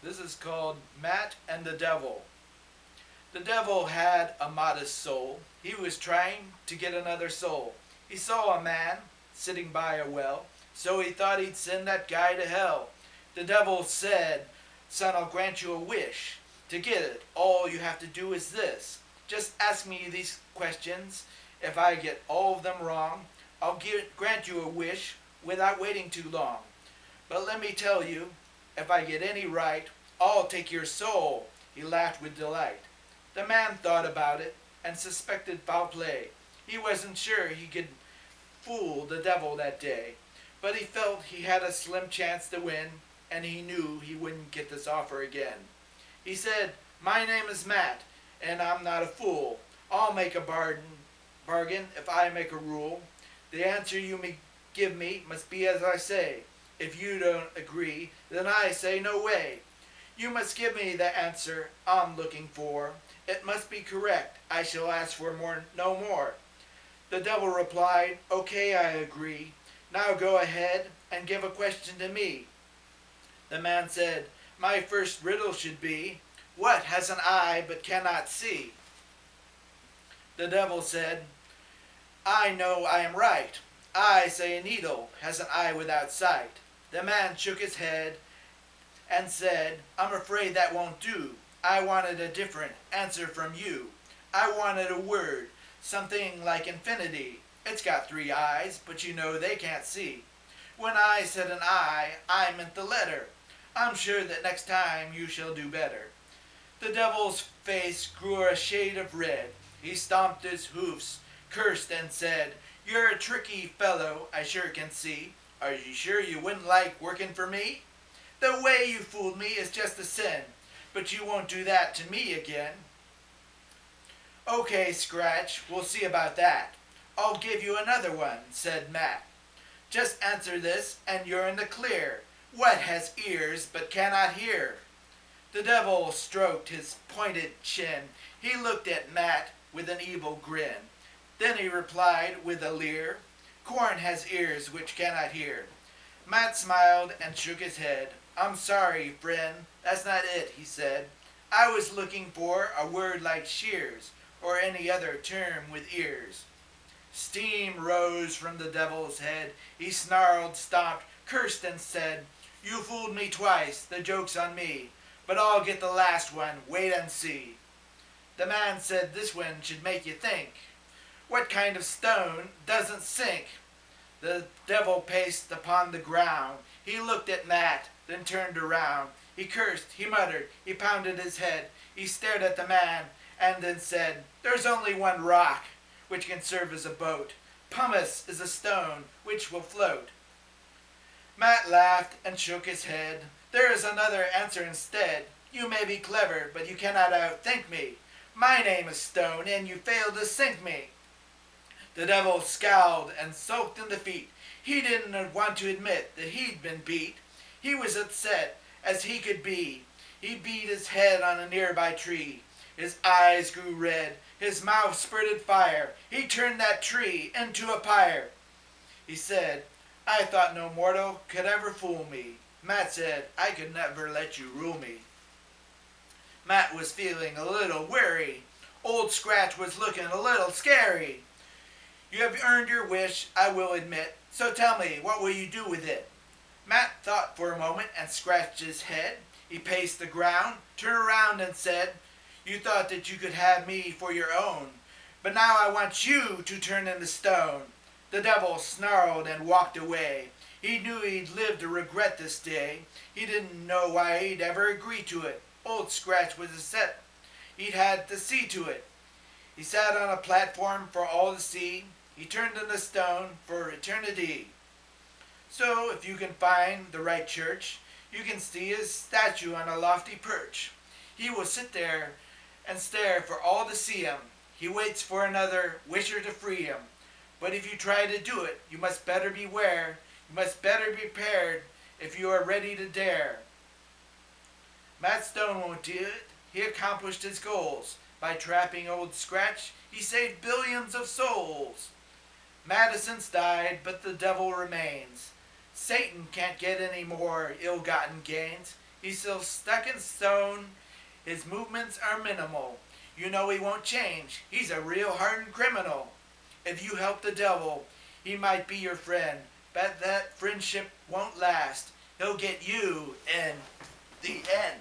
This is called Matt and the Devil. The devil had a modest soul. He was trying to get another soul. He saw a man sitting by a well, so he thought he'd send that guy to hell. The devil said, "Son, I'll grant you a wish. To get it, all you have to do is this. Just ask me these questions. If I get all of them wrong, I'll grant you a wish without waiting too long. But let me tell you, if I get any right, I'll take your soul." He laughed with delight. The man thought about it and suspected foul play. He wasn't sure he could fool the devil that day, but he felt he had a slim chance to win, and he knew he wouldn't get this offer again. He said, "My name is Matt, and I'm not a fool. I'll make a bargain if I make a rule. The answer you may give me must be as I say. If you don't agree, then I say no way. You must give me the answer I'm looking for. It must be correct. I shall ask for no more." The devil replied, "Okay, I agree. Now go ahead and give a question to me." The man said, "My first riddle should be, what has an eye but cannot see?" The devil said, "I know I am right. I say a needle has an eye without sight." The man shook his head and said, "I'm afraid that won't do. I wanted a different answer from you. I wanted a word, something like infinity. It's got 3 eyes, but you know they can't see. When I said an eye, I meant the letter. I'm sure that next time you shall do better." The devil's face grew a shade of red. He stomped his hoofs, cursed, and said, "You're a tricky fellow, I sure can see. Are you sure you wouldn't like working for me? The way you fooled me is just a sin, but you won't do that to me again." "Okay, Scratch, we'll see about that. I'll give you another one," said Matt. "Just answer this and you're in the clear. What has ears but cannot hear?" The devil stroked his pointed chin. He looked at Matt with an evil grin. Then he replied with a leer, "Corn has ears which cannot hear." Matt smiled and shook his head. "I'm sorry, friend, that's not it," he said. "I was looking for a word like shears, or any other term with ears." Steam rose from the devil's head. He snarled, stomped, cursed, and said, "You fooled me twice, the joke's on me. But I'll get the last one, wait and see." The man said this one should make you think. What kind of stone doesn't sink? The devil paced upon the ground. He looked at Matt, then turned around. He cursed, he muttered, he pounded his head. He stared at the man, and then said, "There's only one rock which can serve as a boat. Pumice is a stone which will float." Matt laughed and shook his head. "There is another answer instead. You may be clever, but you cannot outthink me. My name is Stone, and you failed to sink me." The devil scowled and sulked in defeat. He didn't want to admit that he'd been beat. He was upset as he could be. He beat his head on a nearby tree. His eyes grew red. His mouth spurted fire. He turned that tree into a pyre. He said, "I thought no mortal could ever fool me." Matt said, "I could never let you rule me." Matt was feeling a little weary. Old Scratch was looking a little scary. "You have earned your wish, I will admit. So tell me, what will you do with it?" Matt thought for a moment and scratched his head. He paced the ground, turned around and said, "You thought that you could have me for your own, but now I want you to turn into stone." The devil snarled and walked away. He knew he'd live to regret this day. He didn't know why he'd ever agreed to it. Old Scratch was upset. He'd had to see to it. He sat on a platform for all to see. He turned into stone for eternity. So if you can find the right church, you can see his statue on a lofty perch. He will sit there and stare for all to see him. He waits for another wisher to free him. But if you try to do it, you must better beware. You must better be prepared if you are ready to dare. Matt Stone won't do it. He accomplished his goals. By trapping Old Scratch, he saved billions of souls. Madison's died, but the devil remains. Satan can't get any more ill-gotten gains. He's still stuck in stone. His movements are minimal. You know he won't change. He's a real hardened criminal. If you help the devil, he might be your friend, but that friendship won't last. He'll get you in the end.